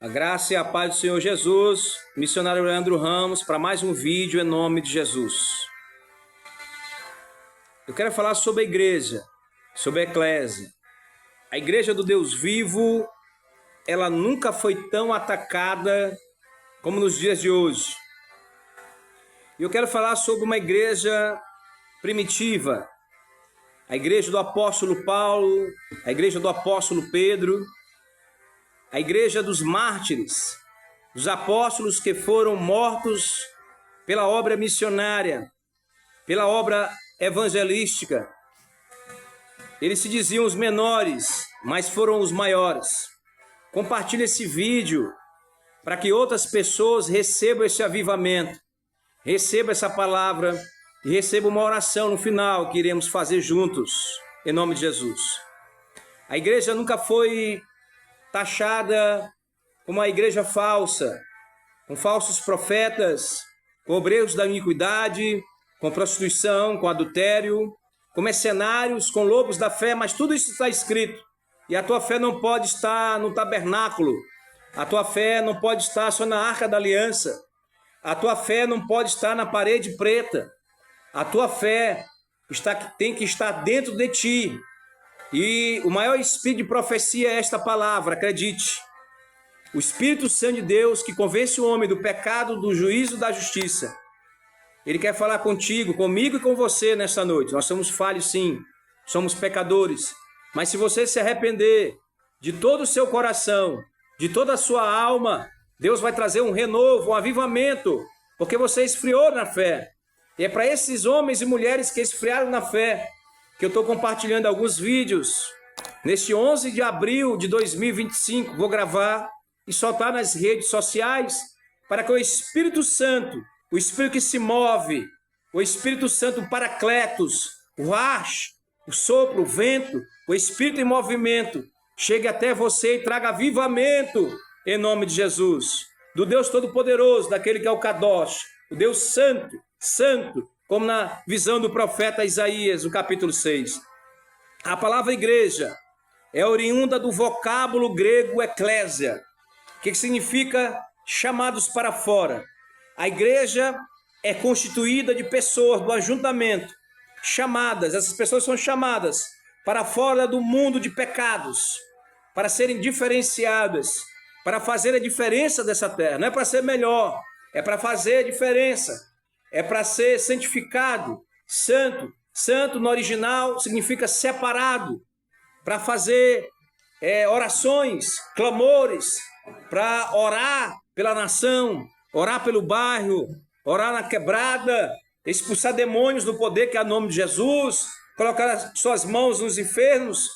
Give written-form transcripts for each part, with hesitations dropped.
A graça e a paz do Senhor Jesus, missionário Leandro Ramos, para mais um vídeo em nome de Jesus. Eu quero falar sobre a igreja, sobre a eclésia. A igreja do Deus vivo, ela nunca foi tão atacada como nos dias de hoje. E eu quero falar sobre uma igreja primitiva, a igreja do apóstolo Paulo, a igreja do apóstolo Pedro, a igreja dos mártires, dos apóstolos que foram mortos pela obra missionária, pela obra evangelística. Eles se diziam os menores, mas foram os maiores. Compartilhe esse vídeo para que outras pessoas recebam esse avivamento, recebam essa palavra e recebam uma oração no final que iremos fazer juntos, em nome de Jesus. A igreja nunca foi taxada como uma igreja falsa, com falsos profetas, com obreiros da iniquidade, com prostituição, com adultério, com mercenários, com lobos da fé, mas tudo isso está escrito. E a tua fé não pode estar no tabernáculo, a tua fé não pode estar só na arca da aliança, a tua fé não pode estar na parede preta, a tua fé tem que estar dentro de ti. E o maior espírito de profecia é esta palavra, acredite. O Espírito Santo de Deus que convence o homem do pecado, do juízo e da justiça. Ele quer falar contigo, comigo e com você nesta noite. Nós somos falhos sim, somos pecadores. Mas se você se arrepender de todo o seu coração, de toda a sua alma, Deus vai trazer um renovo, um avivamento, porque você esfriou na fé. E é para esses homens e mulheres que esfriaram na fé que eu estou compartilhando alguns vídeos. Neste 11 de abril de 2025, vou gravar e soltar nas redes sociais para que o Espírito Santo, o Espírito que se move, o Espírito Santo Paracletos, o Ruach, o sopro, o vento, o Espírito em movimento, chegue até você e traga avivamento em nome de Jesus, do Deus Todo-Poderoso, daquele que é o Kadosh, o Deus Santo, Santo, como na visão do profeta Isaías, no capítulo 6. A palavra igreja é oriunda do vocábulo grego eclésia, que significa chamados para fora. A igreja é constituída de pessoas do ajuntamento, chamadas, essas pessoas são chamadas para fora do mundo de pecados, para serem diferenciadas, para fazer a diferença dessa terra. Não é para ser melhor, é para fazer a diferença. É para ser santificado, santo. Santo no original significa separado, para fazer orações, clamores, para orar pela nação, orar pelo bairro, orar na quebrada, expulsar demônios no poder que é o nome de Jesus, colocar suas mãos nos enfermos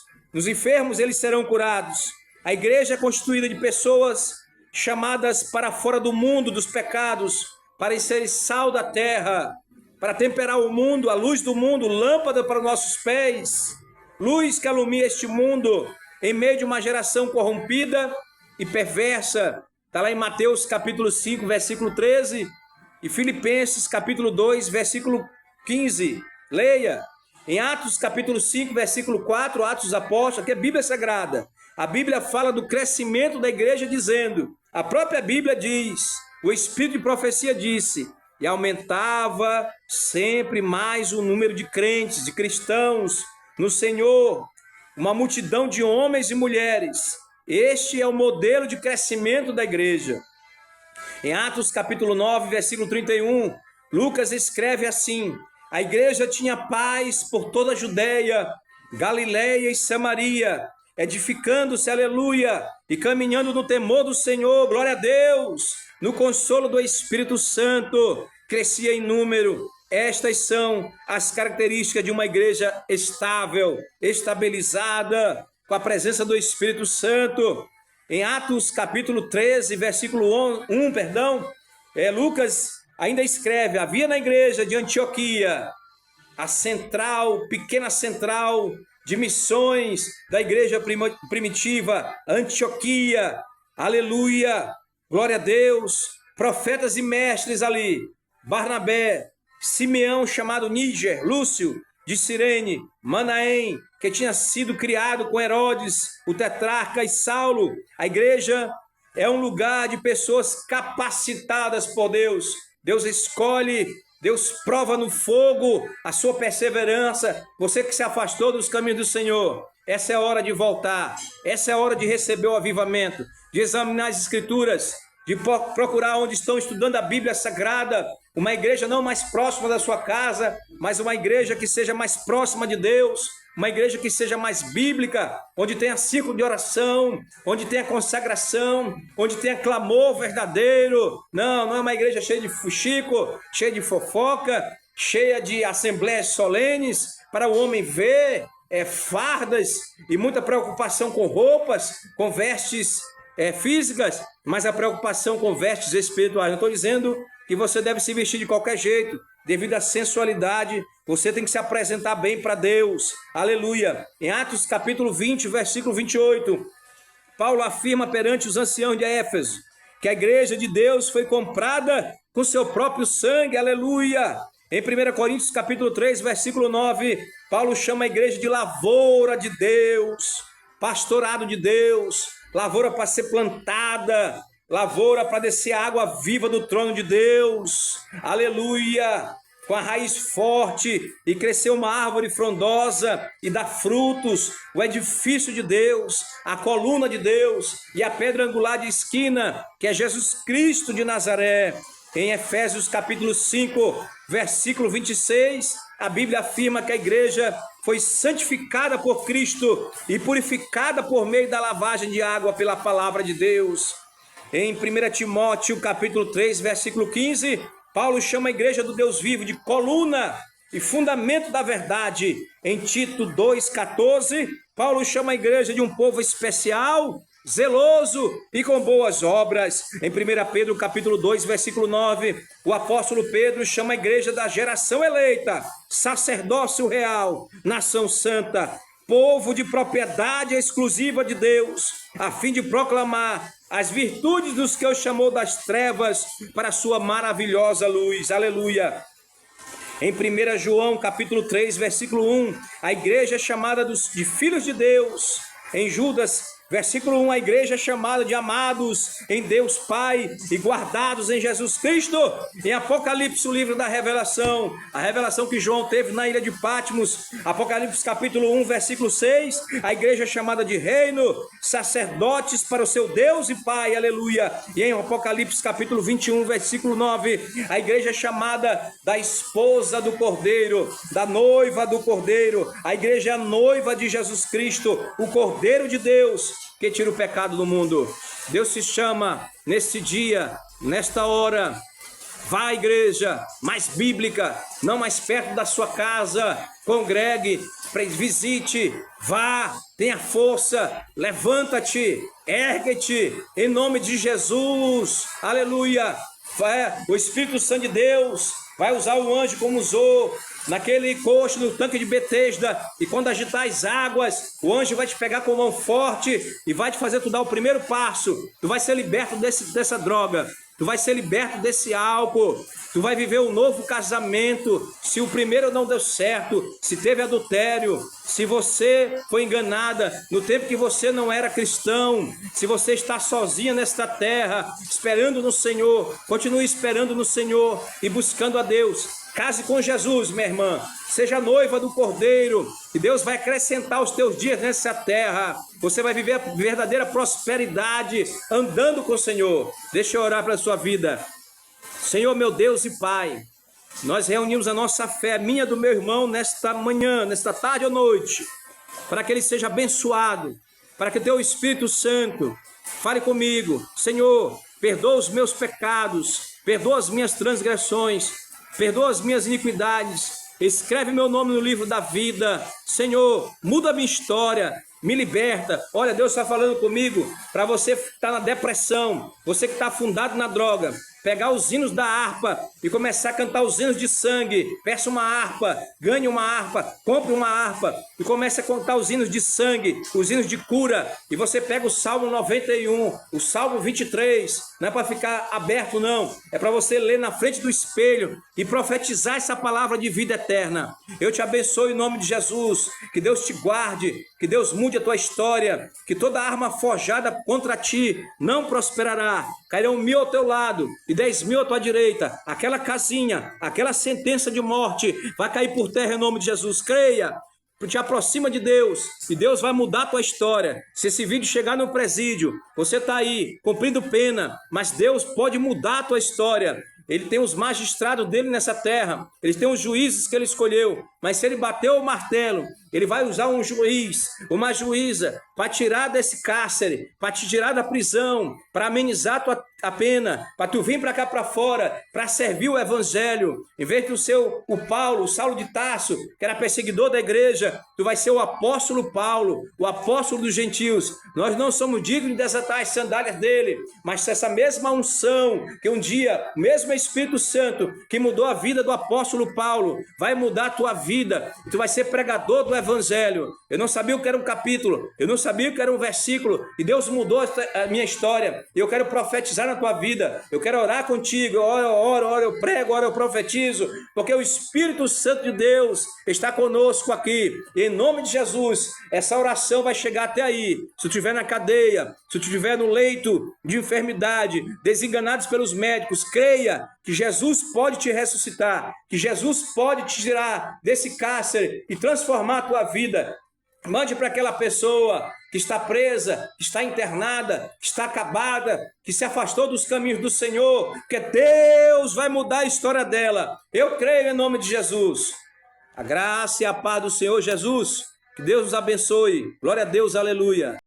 eles serão curados. A igreja é constituída de pessoas chamadas para fora do mundo dos pecados, para ser sal da terra, para temperar o mundo, a luz do mundo, lâmpada para nossos pés, luz que alumia este mundo em meio de uma geração corrompida e perversa. Está lá em Mateus capítulo 5, versículo 13 e Filipenses capítulo 2, versículo 15. Leia. Em Atos capítulo 5, versículo 4, Atos dos Apóstolos, que é Bíblia Sagrada. A Bíblia fala do crescimento da igreja dizendo, a própria Bíblia diz, o Espírito de profecia disse, e aumentava sempre mais o número de crentes, de cristãos no Senhor, uma multidão de homens e mulheres. Este é o modelo de crescimento da igreja. Em Atos capítulo 9, versículo 31, Lucas escreve assim, a igreja tinha paz por toda a Judeia, Galileia e Samaria, edificando-se, aleluia, e caminhando no temor do Senhor, glória a Deus, no consolo do Espírito Santo, crescia em número. Estas são as características de uma igreja estável, estabilizada, com a presença do Espírito Santo. Em Atos capítulo 13, versículo 1, Lucas ainda escreve, havia na igreja de Antioquia, a central, pequena central de missões da igreja primitiva, Antioquia, aleluia, glória a Deus, profetas e mestres ali, Barnabé, Simeão chamado Níger, Lúcio de Cirene, Manaém, que tinha sido criado com Herodes, o tetrarca, e Saulo. A igreja é um lugar de pessoas capacitadas por Deus. Deus escolhe, Deus prova no fogo a sua perseverança. Você que se afastou dos caminhos do Senhor, essa é a hora de voltar, essa é a hora de receber o avivamento, de examinar as Escrituras, de procurar onde estão estudando a Bíblia Sagrada, uma igreja não mais próxima da sua casa, mas uma igreja que seja mais próxima de Deus, uma igreja que seja mais bíblica, onde tenha círculo de oração, onde tenha consagração, onde tenha clamor verdadeiro. Não é uma igreja cheia de fuxico, cheia de fofoca, cheia de assembleias solenes para o homem ver, fardas e muita preocupação com roupas, com vestes físicas, mas a preocupação com vestes espirituais. Não estou dizendo que você deve se vestir de qualquer jeito, devido à sensualidade. Você tem que se apresentar bem para Deus. Aleluia. Em Atos capítulo 20, versículo 28, Paulo afirma perante os anciãos de Éfeso que a igreja de Deus foi comprada com seu próprio sangue. Aleluia. Em 1 Coríntios capítulo 3, versículo 9, Paulo chama a igreja de lavoura de Deus, pastorado de Deus, lavoura para ser plantada, lavoura para descer a água viva do trono de Deus. Aleluia. Com a raiz forte e crescer uma árvore frondosa e dar frutos, o edifício de Deus, a coluna de Deus e a pedra angular de esquina, que é Jesus Cristo de Nazaré. Em Efésios capítulo 5, versículo 26, a Bíblia afirma que a igreja foi santificada por Cristo e purificada por meio da lavagem de água pela palavra de Deus. Em 1 Timóteo capítulo 3, versículo 15, Paulo chama a igreja do Deus vivo de coluna e fundamento da verdade. Em Tito 2,14, Paulo chama a igreja de um povo especial, zeloso e com boas obras. Em 1 Pedro capítulo 2, versículo 9, o apóstolo Pedro chama a igreja da geração eleita, sacerdócio real, nação santa, povo de propriedade exclusiva de Deus, a fim de proclamar as virtudes dos que o chamou das trevas para a sua maravilhosa luz. Aleluia. Em 1 João capítulo 3, versículo 1, a igreja é chamada de filhos de Deus. Em Judas versículo 1, a igreja é chamada de amados em Deus Pai e guardados em Jesus Cristo. Em Apocalipse, o livro da revelação, a revelação que João teve na ilha de Patmos, Apocalipse capítulo 1, versículo 6, a igreja é chamada de reino, sacerdotes para o seu Deus e Pai, aleluia. E em Apocalipse capítulo 21, versículo 9, a igreja é chamada da esposa do Cordeiro, da noiva do Cordeiro. A igreja é a noiva de Jesus Cristo, o Cordeiro de Deus, que tira o pecado do mundo. Deus se chama nesse dia, nesta hora. Vá à igreja mais bíblica, não mais perto da sua casa. Congregue, visite, vá, tenha força, levanta-te, ergue-te, em nome de Jesus. Aleluia. O Espírito Santo de Deus vai usar o anjo como usou naquele coxo no tanque de Betesda, e quando agitar as águas, o anjo vai te pegar com mão forte e vai te fazer tu dar o primeiro passo. Tu vai ser liberto dessa droga, tu vai ser liberto desse álcool, tu vai viver um novo casamento. Se o primeiro não deu certo, se teve adultério, se você foi enganada no tempo que você não era cristão, se você está sozinha nesta terra, esperando no Senhor, continue esperando no Senhor e buscando a Deus. Case com Jesus, minha irmã. Seja noiva do Cordeiro. E Deus vai acrescentar os teus dias nessa terra. Você vai viver a verdadeira prosperidade andando com o Senhor. Deixa eu orar para a sua vida. Senhor, meu Deus e Pai, nós reunimos a nossa fé, minha e do meu irmão, nesta manhã, nesta tarde ou noite, para que ele seja abençoado, para que o teu Espírito Santo fale comigo. Senhor, perdoa os meus pecados, perdoa as minhas transgressões, perdoa as minhas iniquidades, escreve meu nome no livro da vida. Senhor, muda a minha história, me liberta. Olha, Deus está falando comigo para você que está na depressão, você que está afundado na droga, pegar os hinos da harpa e começar a cantar os hinos de sangue. Peça uma harpa, ganhe uma harpa, compre uma harpa e comece a cantar os hinos de sangue, os hinos de cura. E você pega o Salmo 91, o Salmo 23, não é para ficar aberto não, é para você ler na frente do espelho e profetizar essa palavra de vida eterna. Eu te abençoo em nome de Jesus, que Deus te guarde, que Deus mude a tua história, que toda arma forjada contra ti não prosperará. Cairão 1000 ao teu lado e 10.000 à tua direita. Aquela casinha, aquela sentença de morte vai cair por terra em nome de Jesus. Creia, te aproxima de Deus e Deus vai mudar a tua história. Se esse vídeo chegar no presídio, você está aí cumprindo pena, mas Deus pode mudar a tua história. Ele tem os magistrados dele nessa terra, ele tem os juízes que ele escolheu, mas se ele bateu o martelo, ele vai usar um juiz, uma juíza, para tirar desse cárcere, para te tirar da prisão, para amenizar a pena, para tu vir para cá para fora, para servir o evangelho. Em vez de ser o Paulo, o Saulo de Tarso, que era perseguidor da igreja, tu vai ser o apóstolo Paulo, o apóstolo dos gentios. Nós não somos dignos de desatar as sandálias dele, mas essa mesma unção, que um dia, o mesmo Espírito Santo, que mudou a vida do apóstolo Paulo, vai mudar a tua vida. Tu vai ser pregador do evangelho. Eu não sabia o que era um capítulo, eu não sabia o que era um versículo, e Deus mudou a minha história. Eu quero profetizar na tua vida, eu quero orar contigo. Eu oro, eu prego, eu profetizo, porque o Espírito Santo de Deus está conosco aqui. E em nome de Jesus, essa oração vai chegar até aí. Se tu estiver na cadeia, se tu estiver no leito de enfermidade, desenganados pelos médicos, creia que Jesus pode te ressuscitar, que Jesus pode te tirar desse cárcere e transformar a tua vida. Mande para aquela pessoa que está presa, que está internada, que está acabada, que se afastou dos caminhos do Senhor, porque Deus vai mudar a história dela. Eu creio em nome de Jesus. A graça e a paz do Senhor Jesus, que Deus nos abençoe. Glória a Deus, aleluia.